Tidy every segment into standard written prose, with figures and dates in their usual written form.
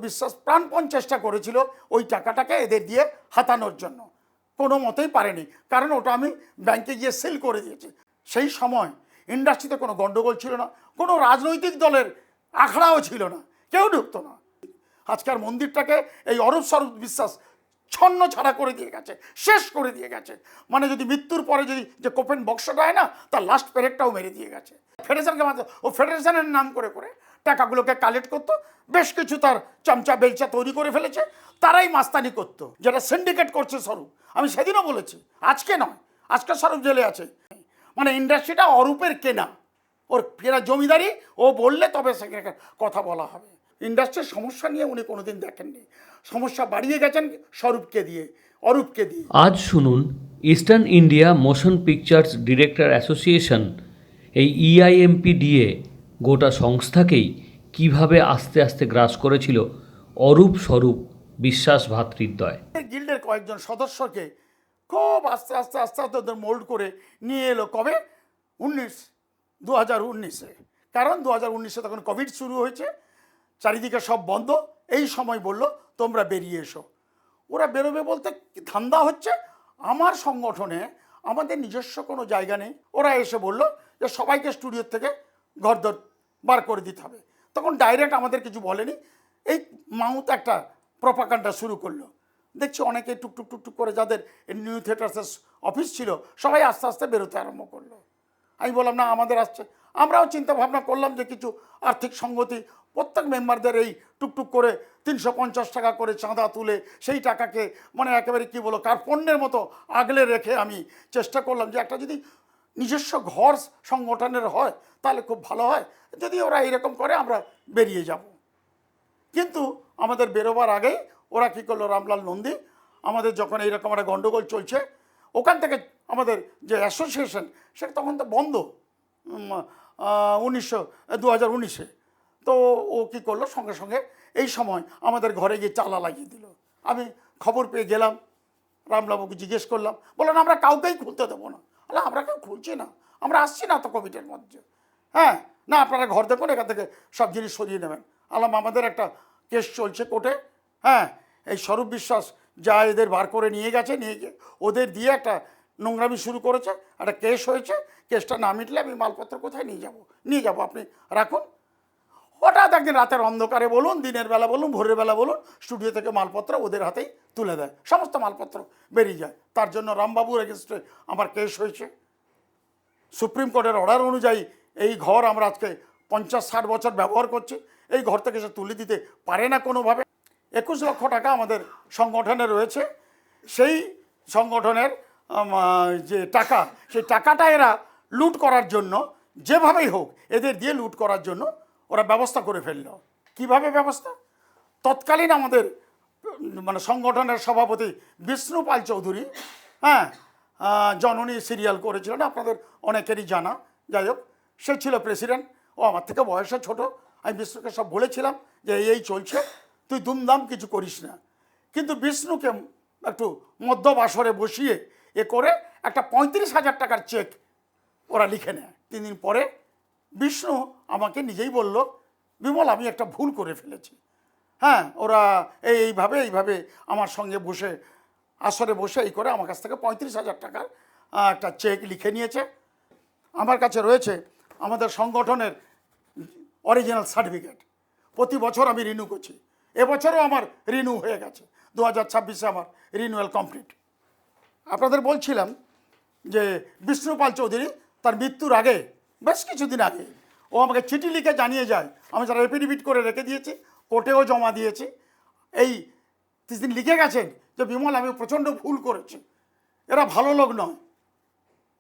বিশ্বাস প্রাণপণ চেষ্টা করেছিল ওই টাকাটাকে এদের দিয়ে হাতানোর জন্য, কোনো মতেই পারেনি, কারণ ওটা আমি ব্যাংকে গিয়ে সেল করে দিয়েছি। সেই সময় ইন্ডাস্ট্রিতে কোনো গণ্ডগোল ছিল না, কোনো রাজনৈতিক দলের আখড়াও ছিল না, কেউ ঢুকতো না। আজকাল মন্দিরটাকে এই অরূপ স্বরূপ বিশ্বাস ছন্ন ছাড়া করে দিয়ে গেছে, শেষ করে দিয়ে গেছে। মানে যদি মৃত্যুর পরে যদি যে কোপেন বক্সটা হয় না, তার লাস্ট প্যারেডটাও মেরে দিয়ে গেছে। ফেডারেশনকে মাত্র ও ফেডারেশনের নাম করে করে টাকাগুলোকে কালেক্ট করতো, বেশ কিছু তার চামচা বেলচা তৈরি করে ফেলেছে, তারাই মাস্তানি করতো, যেটা সিন্ডিকেট করছে স্বরূপ। আমি সেদিনও বলেছি, আজকে নয়, আজকে স্বরূপ জেলে আছে। মানে ইন্ডাস্ট্রিটা অরূপের কেনা, ওর কেনা জমিদারি, ও বললে তবে সেখানে কথা বলা হবে। ইন্ডাস্ট্রির সমস্যা নিয়ে উনি কোনোদিন দেখেননি, সমস্যা বাড়িয়ে গেছেন স্বরূপকে দিয়ে, অরূপকে দিয়ে। আজ শুনুন eastern India motion pictures director association এই EIMPDA গোটা সংস্থাকেই কিভাবে আস্তে আস্তে গ্রাস করেছিল অরূপ স্বরূপ বিশ্বাস ভ্রাতৃদ্বয়। গিল্ডের কয়েকজন সদস্যকে খুব আস্তে আস্তে আস্তে আস্তে ওদের মোল্ড করে নিয়ে এলো। কবে? 2019-এ। কারণ 2019-এ তখন কোভিড শুরু হয়েছে, চারিদিকে সব বন্ধ। এই সময় বলল তোমরা বেরিয়ে এসো। ওরা বেরোবে বলতে ধান্দা হচ্ছে আমার সংগঠনে আমাদের নিজস্ব কোনো জায়গা নেই। ওরা এসে বলল যে সবাইকে স্টুডিওর থেকে ঘরদর বার করে দিতে হবে। তখন ডাইরেক্ট আমাদের কিছু বলেনি, এই মাউথ একটা প্রপাগান্ডা শুরু করলো। দেখছি অনেকে টুকটুক টুকটুক করে যাদের নিউ থিয়েটার্সের অফিস ছিল সবাই আস্তে আস্তে বেরোতে আরম্ভ করলো। আমি বললাম না, আমাদের আসছে। আমরাও চিন্তা ভাবনা করলাম যে কিছু আর্থিক সঙ্গতি, প্রত্যেক মেম্বারদের এই টুকটুক করে 350 টাকা করে চাঁদা তুলে সেই টাকাকে মানে একেবারে কী বলো কার্পণ্যের মতো আগলে রেখে আমি চেষ্টা করলাম যে একটা যদি নিজস্ব ঘর সংগঠনের হয় তাহলে খুব ভালো হয়। যদি ওরা এরকম করে আমরা বেরিয়ে যাব। কিন্তু আমাদের বেরোবার আগেই ওরা কী করলো, রামলাল নন্দী আমাদের যখন এইরকম একটা গণ্ডগোল চলছে, ওখান থেকে আমাদের যে অ্যাসোসিয়েশন সেটা তখন তো বন্ধ 2019-এ। তো ও কী করলো, সঙ্গে সঙ্গে এই সময় আমাদের ঘরে গিয়ে তালা লাগিয়ে দিল। আমি খবর পেয়ে গেলাম, রামবাবুকে জিজ্ঞেস করলাম, বললেন আমরা কাউকেই খুলতে দেবো না। বললাম আমরা কেউ খুলছি না, আমরা আসছি না তো কোভিডের মধ্যে। হ্যাঁ না, আপনারা ঘর দেখুন, এখান থেকে সব জিনিস সরিয়ে নেবেন। আলাম আমাদের একটা কেস চলছে কোর্টে। হ্যাঁ, এই স্বরূপ বিশ্বাস যা এদের বার করে নিয়ে গেছে, নিয়ে গিয়ে ওদের দিয়ে একটা নোংরামি শুরু করেছে, একটা কেস হয়েছে। কেসটা না মিটলে আমি মালপত্র কোথায় নিয়ে যাব আপনি রাখুন। হঠাৎ একদিন রাতের অন্ধকারে বলুন, দিনের বেলা বলুন, ভোরের বেলা বলুন, স্টুডিও থেকে মালপত্র ওদের হাতেই তুলে দেয়, সমস্ত মালপত্র বেরিয়ে যায়। তার জন্য রামবাবুর এগেনস্টে আমার কেস হয়েছে। সুপ্রিম কোর্টের অর্ডার অনুযায়ী এই ঘর আমরা আজকে 50-60 বছর ব্যবহার করছি, এই ঘর থেকে সে তুলে দিতে পারে না কোনোভাবে। 21 লক্ষ টাকা আমাদের সংগঠনে রয়েছে। সেই সংগঠনের যে টাকা, সেই টাকাটা এরা লুট করার জন্য যেভাবেই হোক এদের দিয়ে লুট করার জন্য ওরা ব্যবস্থা করে ফেলল। কিভাবে ব্যবস্থা? তৎকালীন আমাদের মানে সংগঠনের সভাপতি বিষ্ণু পাল চৌধুরী, হ্যাঁ, জননী সিরিয়াল করেছিলেন, আপনাদের অনেকেরই জানা। যাই হোক, সে ছিল প্রেসিডেন্ট। ও আমার থেকে বয়সে ছোট। আমি বিষ্ণুকে সব বলেছিলাম যে এই চলছে, তুই দুমদাম কিছু করিস না। কিন্তু বিষ্ণুকে একটু মদ্যপ আসরে বসিয়ে এ করে একটা 35,000 টাকার চেক ওরা লিখে নেয়। 3 দিন পরে বিষ্ণু আমাকে নিজেই বলল, বিমল আমি একটা ভুল করে ফেলেছি। হ্যাঁ, ওরা এইভাবে আমার সঙ্গে বসে আসরে বসে এই করে আমার কাছ থেকে 35,000 টাকার একটা চেক লিখে নিয়েছে। আমার কাছে রয়েছে আমাদের সংগঠনের অরিজিনাল সার্টিফিকেট। প্রতি বছর আমি রিনিউ করছি, এবছরও আমার রিনিউ হয়ে গেছে। 2026-এ আমার রিনিউয়াল কমপ্লিট। আপনাদের বলছিলাম যে বিষ্ণু পাল চৌধুরী তার মৃত্যুর আগে, বেশ কিছুদিন আগে, ও আমাকে চিঠি লিখে জানিয়ে যায়। আমি যারা এফিডেভিট করে রেখে দিয়েছি, কোর্টেও জমা দিয়েছি। এই তিনি লিখে গেছেন যে বিমল আমি প্রচণ্ড ভুল করেছি, এরা ভালো লোক নয়,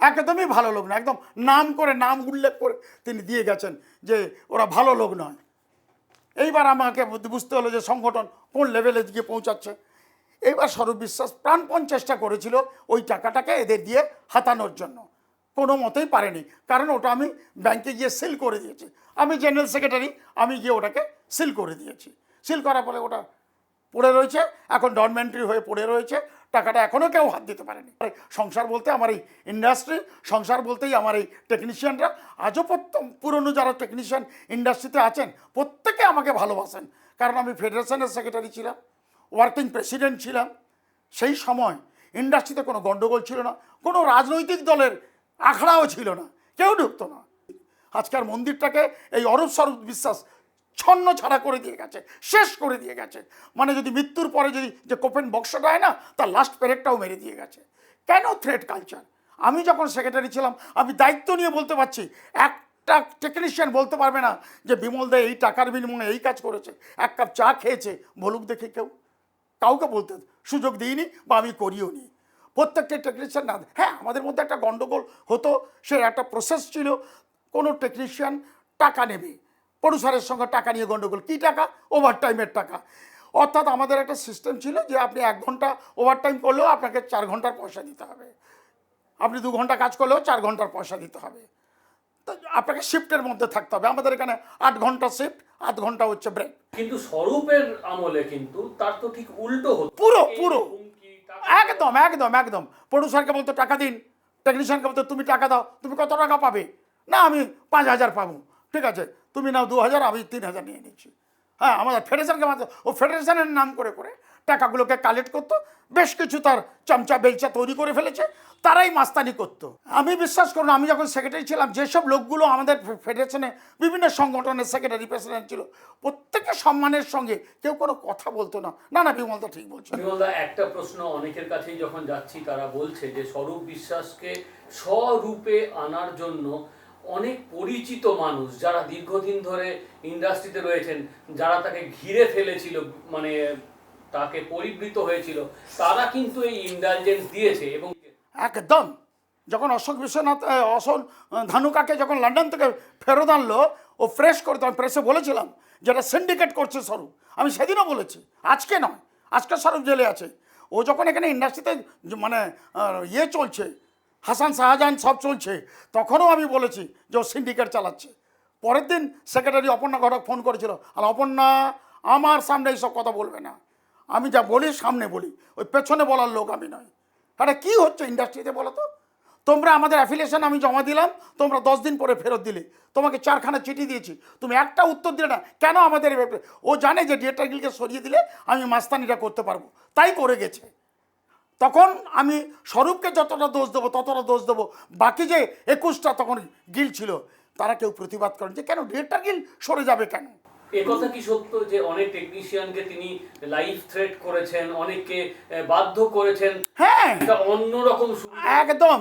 একদমই ভালো লোক নয়। একদম নাম করে, নাম উল্লেখ করে তিনি দিয়ে গেছেন যে ওরা ভালো লোক নয়। এইবার আমাকে বুঝতে হলো যে সংগঠন কোন লেভেলে গিয়ে পৌঁছাচ্ছে। এইবার স্বরূপ বিশ্বাস প্রাণপণ চেষ্টা করেছিল ওই টাকাটাকে এদের দিয়ে হাতানোর জন্য, কোনো মতেই পারেনি, কারণ ওটা আমি ব্যাংকে গিয়ে সিল করে দিয়েছি। আমি জেনারেল সেক্রেটারি, আমি গিয়ে ওটাকে সিল করে দিয়েছি। সিল করার পরে ওটা পড়ে রয়েছে, এখন ডরমেন্টারি হয়ে পড়ে রয়েছে। টাকাটা এখনও কেউ হাত দিতে পারেনি। সংসার বলতে আমার এই ইন্ডাস্ট্রি, সংসার বলতেই আমার এই টেকনিশিয়ানরা, আজও পুরনো যারা টেকনিশিয়ান ইন্ডাস্ট্রিতে আছেন প্রত্যেকে আমাকে ভালোবাসেন, কারণ আমি ফেডারেশনের সেক্রেটারি ছিলাম, ওয়ার্কিং প্রেসিডেন্ট ছিলাম। সেই সময় ইন্ডাস্ট্রিতে কোনো গণ্ডগোল ছিল না, কোনো রাজনৈতিক দলের আখড়াও ছিল না, কেউ ঢুকতো না। আজকের মন্দিরটাকে এই অরূপ স্বরূপ বিশ্বাস ছন্ন ছাড়া করে দিয়ে গেছে, শেষ করে দিয়ে গেছে। মানে যদি মৃত্যুর পরে যদি যে কোপেন বক্সটা হয় না, তার লাস্ট প্যারেডটাও মেরে দিয়ে গেছে। কেন থ্রেড কালচার? আমি যখন সেক্রেটারি ছিলাম আমি দায়িত্ব নিয়ে বলতে পারছি, একটা টেকনিশিয়ান বলতে পারবে না যে বিমল দা এই টাকার বিনিময়ে এই কাজ করেছে, এক কাপ চা খেয়েছে বলুক দেখে কেউ। কাউকে বলতে সুযোগ দিইনি বা আমি করিও নি। প্রত্যেকটা টেকনিশিয়ান না, হ্যাঁ আমাদের মধ্যে একটা গণ্ডগোল হতো, সে একটা প্রসেস ছিল। কোনো টেকনিশিয়ান টাকা নেবে, প্রডিউসারের সঙ্গে টাকা নিয়ে গণ্ডগোল, কী টাকা? ওভারটাইমের টাকা। অর্থাৎ আমাদের একটা সিস্টেম ছিল যে আপনি 1 ঘন্টা ওভারটাইম করলেও আপনাকে 4 ঘন্টার পয়সা দিতে হবে, আপনি 2 ঘন্টা কাজ করলেও 4 ঘন্টার পয়সা দিতে হবে। তো আপনাকে শিফটের মধ্যে থাকতে হবে। আমাদের এখানে 8 ঘন্টা শিফট, 8 ঘন্টা হচ্ছে ব্রেক। কিন্তু স্বরূপের আমলে কিন্তু তার তো ঠিক উল্টো হতো। পুরো পুরো একদম একদম একদম। প্রডিউসারকে বলতো টাকা দিন, টেকনিশিয়ানকে বলতো তুমি টাকা দাও, তুমি কত টাকা পাবে? না আমি 5,000 পাবো। ঠিক আছে, তুমি নাও 2,000, আমি 3,000 নিয়ে নিচ্ছি। হ্যাঁ, আমাদের ফেডারেশনকে মাত্র ও ফেডারেশনের নাম করে করে টাকাগুলোকে কালেক্ট করতো। বেশ কিছু তার চামচা বেলচা তৈরি করে ফেলেছে, তারাই মাস্তানি করতো। আমি বিশ্বাস করুন, আমি যখন সেক্রেটারি ছিলাম, যেসব লোকগুলো আমাদের ফেডারেশনে বিভিন্ন সংগঠনের সেক্রেটারি প্রেসিডেন্ট ছিল, প্রত্যেকের সম্মানের সঙ্গে কেউ কোনো কথা বলতো না। না না বিমলদা ঠিক বলছে। বিমলদা, একটা প্রশ্ন অনেকের কাছেই যখন যাচ্ছি তারা বলছে যে স্বরূপ বিশ্বাসকে স্বরূপে আনার জন্য অনেক পরিচিত মানুষ যারা দীর্ঘদিন ধরে ইন্ডাস্ট্রিতে রয়েছেন, যারা তাকে ঘিরে ফেলেছিল, মানে তাকে পরিবৃত হয়েছিল, তারা কিন্তু এই ইন্ডালজেন্স দিয়েছে। এবং একদম যখন অশোক বিশ্বনাথ অশোক ধানুকাকে যখন লন্ডন থেকে ফেরত আনলো, ও ফ্রেশ করে, আমি প্রেসে বলেছিলাম যেটা সিন্ডিকেট করছে স্বরূপ। আমি সেদিনও বলেছি, আজকে নয়, আজকে স্বরূপ জেলে আছে। ও যখন এখানে ইন্ডাস্ট্রিতে মানে ইয়ে চলছে, হাসান শাহজাহান সব চলছে, তখনও আমি বলেছি যে ও সিন্ডিকেট চালাচ্ছে। পরের দিন সেক্রেটারি অপর্ণা ঘটক ফোন করেছিল, আর অপর্ণা আমার সামনে এইসব কথা বলবে না, আমি যা বলি সামনে বলি, ওই পেছনে বলার লোক আমি নয়। আরে কী হচ্ছে ইন্ডাস্ট্রিতে বলো তো? তোমরা আমাদের অ্যাফিলিয়েশন আমি জমা দিলাম, তোমরা 10 দিন পরে ফেরত দিলে। তোমাকে 4খানা চিঠি দিয়েছি, তুমি একটা উত্তর দিলে না কেন আমাদের এই ব্যাপারে? ও জানে যে ডিরেক্টর গিলকে সরিয়ে দিলে আমি মাস্তানিটা করতে পারবো, তাই করে গেছে। তখন আমি স্বরূপকে যতটা দোষ দেবো ততটা দোষ দেবো। বাকি যে 21টা তখন গিল ছিল, তারা কেউ প্রতিবাদ করেন যে কেন ডিরেক্টর গিল সরে যাবে কেন? একথা কি সত্য যে অনেক টেকনিশিয়ানকে তিনি লাইফ থ্রেট করেছেন, অনেককে বাধ্য করেছেন? হ্যাঁ, এটা অন্যরকম একদম।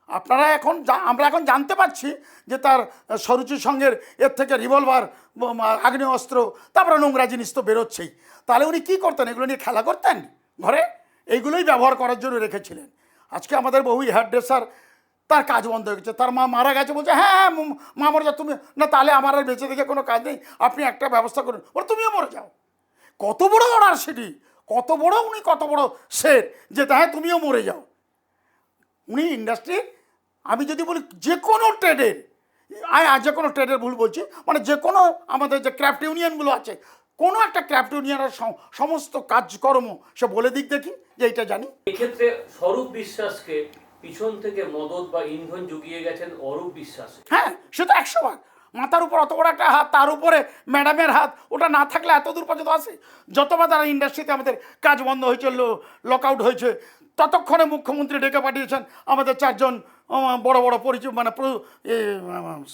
আপনারা এখন আমরা এখন জানতে পারছি যে তার সরুচি সঙ্গের এর থেকে রিভলভার, আগ্নেয় অস্ত্র, তারপরে নোংরা জিনিস তো বেরোচ্ছেই। তাহলে উনি কী করতেন? এগুলো নিয়ে খেলা করতেন ঘরে? এইগুলোই ব্যবহার করার জন্য রেখেছিলেন। আজকে আমাদের বহু হেয়ার ড্রেসার, তার কাজ বন্ধ হয়ে গেছে, তার মা মারা গেছে, বলছে হ্যাঁ হ্যাঁ মা মরে যাও তুমি, না তাহলে আমার আর বেঁচে দেখে কোনো কাজ নেই, আপনি একটা ব্যবস্থা করুন, বলে তুমিও মরে যাও। কত বড় অর্ডার সেটি, কত বড় উনি, কত বড় শের যে হ্যাঁ তুমিও মরে যাও। উনি ইন্ডাস্ট্রি, আমি যদি বলি যে কোনো ট্রেডের, যে কোনো ট্রেডের ভুল বলছি, মানে যে কোনো আমাদের যে ক্রাফট ইউনিয়নগুলো আছে, কোনো একটা ক্রাফট ইউনিয়নের সমস্ত কাজকর্ম সে বলে দিক দেখি যে এইটা জানি। এক্ষেত্রে স্বরূপ বিশ্বাসকে পিছন থেকে মদত বা ইন্ধন জুগিয়ে গেছেন অরূপ বিশ্বাস। হ্যাঁ, সে তো 100 বার। মাথার উপর অত বড় একটা হাত, তার উপরে ম্যাডামের হাত, ওটা না থাকলে এত দূর পর্যন্ত আসে। যতবার তারা ইন্ডাস্ট্রিতে আমাদের কাজ বন্ধ হয়েছে, লক আউট হয়েছে, ততক্ষণে মুখ্যমন্ত্রী ডেকে পাঠিয়েছেন আমাদের 4 জন বড় বড় পরিচয় মানে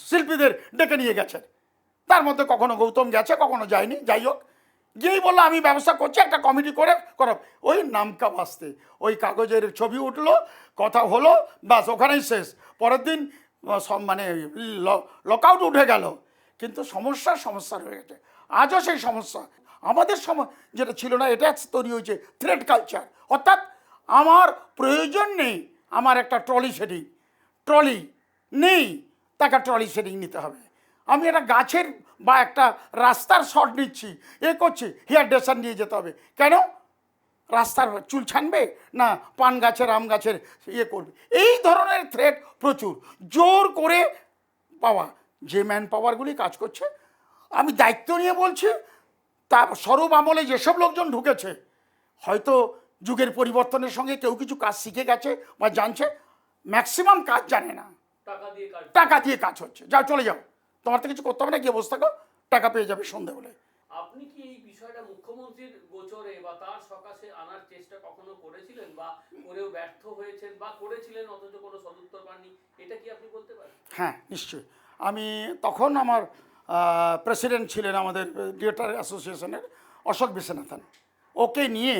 শিল্পীদের ডেকে নিয়ে গেছেন। তার মধ্যে কখনো গৌতম গেছে, কখনো যায়নি। যাই হোক, গিয়েই বললো আমি ব্যবস্থা করছি, একটা কমিটি করে করো। ওই নামকা বাঁচতে ওই কাগজের ছবি উঠলো, কথা হলো, বাস ওখানেই শেষ। পরের দিন সব মানে লকআউট উঠে গেল। কিন্তু সমস্যা রয়ে গেছে আজও। সেই সমস্যা আমাদের সময় যেটা ছিল না, এটা তৈরি হয়েছে থ্রেড কালচার। অর্থাৎ আমার প্রয়োজন নেই, আমার একটা ট্রলি নেই, তাকে ট্রলি শেডিং নিতে হবে। আমি একটা গাছের বা একটা রাস্তার শট নিচ্ছি, করছি, হেয়ার ড্রেসার নিয়ে যেতে হবে কেন? রাস্তার চুল ছানবে না পান গাছের, আম গাছের করবে? এই ধরনের থ্রেড প্রচুর, জোর করে পাওয়া। যে ম্যান পাওয়ারগুলি কাজ করছে, আমি দায়িত্ব নিয়ে বলছি, তা স্বরূপ আমলে যেসব লোকজন ঢুকেছে, হয়তো যুগের পরিবর্তনের সঙ্গে কেউ কিছু কাজ শিখে গেছে বা জানছে, ম্যাক্সিমাম কাজ জানে না, টাকা দিয়ে কাজ হচ্ছে। যাও চলে যাও, তোমার তো কিছু করতে হবে না, গিয়ে বসে থাকো, টাকা পেয়ে যাবে সন্ধে বলে। আপনি কি এই বিষয়ে বিষয়টা মুখ্যমন্ত্রীর গোচরে বা তার সকাশে আনার চেষ্টা কখনো করেছিলেন বা করেও ব্যর্থ হয়েছেন বা করেছিলেন অথচ কোনো সদুত্তর পাননি, এটা কি আপনি বলতে পারেন? হ্যাঁ, নিশ্চয়ই। আমি তখন আমার প্রেসিডেন্ট ছিলেন আমাদের ডিরেক্টর অ্যাসোসিয়েশনের অশোক বিশ্বনাথন। ওকে নিয়ে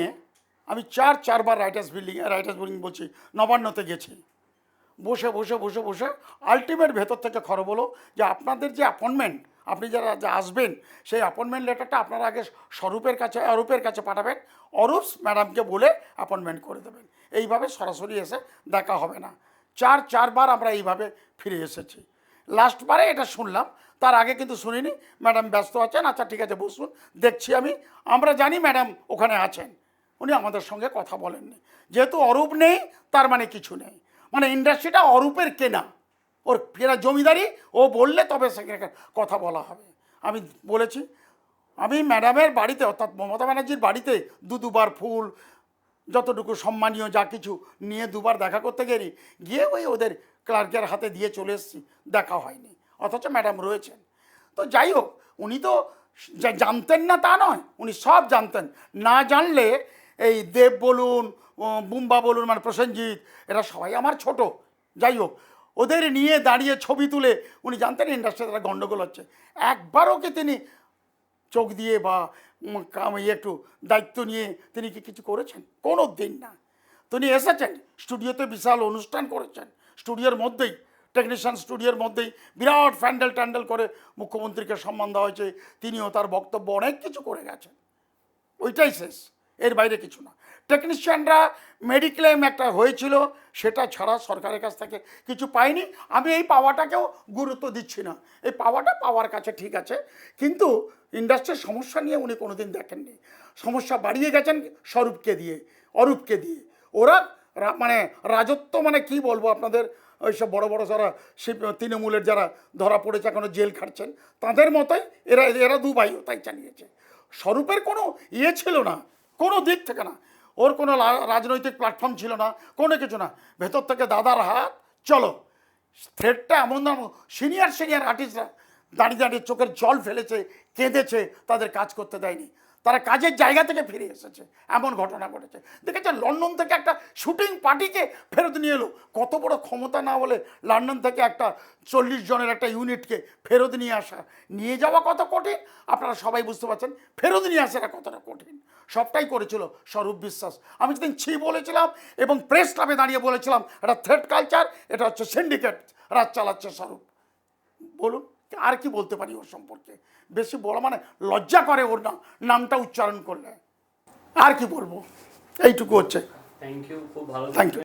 আমি চারবার রাইটার্স বিল্ডিং বলছি, নবান্নতে গেছি। বসে বসে বসে বসে আলটিমেট ভেতর থেকে খবর হলো যে আপনাদের যে অ্যাপয়েন্টমেন্ট, আপনি যারা যা আসবেন সেই অ্যাপয়েন্টমেন্ট লেটারটা আপনারা আগে অরূপের কাছে পাঠাবেন, অরূপ ম্যাডামকে বলে অ্যাপয়েন্টমেন্ট করে দেবেন। এইভাবে সরাসরি এসে দেখা হবে না। চারবার আমরা এইভাবে ফিরে এসেছি। লাস্টবারে এটা শুনলাম, তার আগে কিন্তু শুনিনি। ম্যাডাম ব্যস্ত আছেন, আচ্ছা ঠিক আছে বসুন, দেখছি আমরা জানি ম্যাডাম ওখানে আছেন, উনি আমাদের সঙ্গে কথা বলেননি। যেহেতু অরূপ নেই তার মানে কিছু নেই, মানে ইন্ডাস্ট্রিটা অরূপের কেনা, ওর কেনা জমিদারি, ও বললে তবে সেখানে কথা বলা হবে। আমি বলেছি, আমি ম্যাডামের বাড়িতে অর্থাৎ মমতা ব্যানার্জির বাড়িতে দুবার ফুল যতটুকু সম্মানীয় যা কিছু নিয়ে দুবার দেখা করতে গিয়ে ওই ওদের ক্লার্কের হাতে দিয়ে চলে এসেছি, দেখা হয়নি, অথচ ম্যাডাম রয়েছেন। তো যাই হোক, উনি তো জানতেন না তা নয়, উনি সব জানতেন। না জানলে এই দেব বলুন, বুম্বা বলুন, মানে প্রসেনজিৎ, এরা সবাই আমার ছোট। যাই হোক, ওদের নিয়ে দাঁড়িয়ে ছবি তুলে উনি জানতেন ইন্ডাস্ট্রিতে একটা গণ্ডগোল হচ্ছে। একবারও কি তিনি চোখ দিয়ে বা একটু দায়িত্ব নিয়ে তিনি কি কিছু করেছেন? কোনো দিন না। তিনি এসেছেন স্টুডিওতে, বিশাল অনুষ্ঠান করেছেন স্টুডিওর মধ্যেই, টেকনিশিয়ান স্টুডিওর মধ্যেই বিরাট ট্যান্ডেল করে মুখ্যমন্ত্রীকে সম্মান দেওয়া হয়েছে। তিনিও তার বক্তব্য অনেক কিছু করে গেছেন, ওইটাই শেষ, এর বাইরে কিছু না। টেকনিশিয়ানরা মেডিক্লেম একটা হয়েছিল, সেটা ছাড়া সরকারের কাছ থেকে কিছু পাইনি। আমি এই পাওয়াটাকেও গুরুত্ব দিচ্ছি না, এই পাওয়াটা পাওয়ার কাছে ঠিক আছে, কিন্তু ইন্ডাস্ট্রির সমস্যা নিয়ে উনি কোনোদিন দেখেননি। সমস্যা বাড়িয়ে গেছেন অরূপকে দিয়ে। ওরা মানে রাজত্ব, মানে কি বলবো আপনাদের, ওইসব বড় যারা তৃণমূলের যারা ধরা পড়েছে এখনো জেল খাটছেন, তাদের মতোই এরা দু ভাইও তাই চালিয়েছে। স্বরূপের কোনো ছিল না, কোনো দিক থেকে না, ওর কোনো রাজনৈতিক প্ল্যাটফর্ম ছিল না, কোনো কিছু না। ভেতর থেকে দাদার হাত, চলো। থ্রেডটা এমন সিনিয়র আর্টিস্টরা দাঁড়িয়ে চোখের জল ফেলেছে, কেঁদেছে, তাদের কাজ করতে দেয়নি, তারা কাজের জায়গা থেকে ফিরে এসেছে, এমন ঘটনা ঘটেছে। দেখেছে লন্ডন থেকে একটা শুটিং পার্টিকে ফেরত নিয়ে এলো, কত বড় ক্ষমতা না বলে লন্ডন থেকে একটা 40 জনের একটা ইউনিটকে ফেরত নিয়ে যাওয়া কত কঠিন আপনারা সবাই বুঝতে পারছেন, ফেরত নিয়ে আসাটা কতটা কঠিন। সবটাই করেছিল স্বরূপ বিশ্বাস। আমি যেদিন বলেছিলাম এবং প্রেস ক্লাবে দাঁড়িয়ে বলেছিলাম এটা থ্রেড কালচার, এটা হচ্ছে সিন্ডিকেট রাজ চালাচ্ছে স্বরূপ। বলুন আর কি বলতে পারি ওর সম্পর্কে? বেশি বলা মানে লজ্জা করে ওর নামটা উচ্চারণ করলে, আর কি বলবো, এইটুকু হচ্ছে। থ্যাংক ইউ, খুব ভালো। Thank you.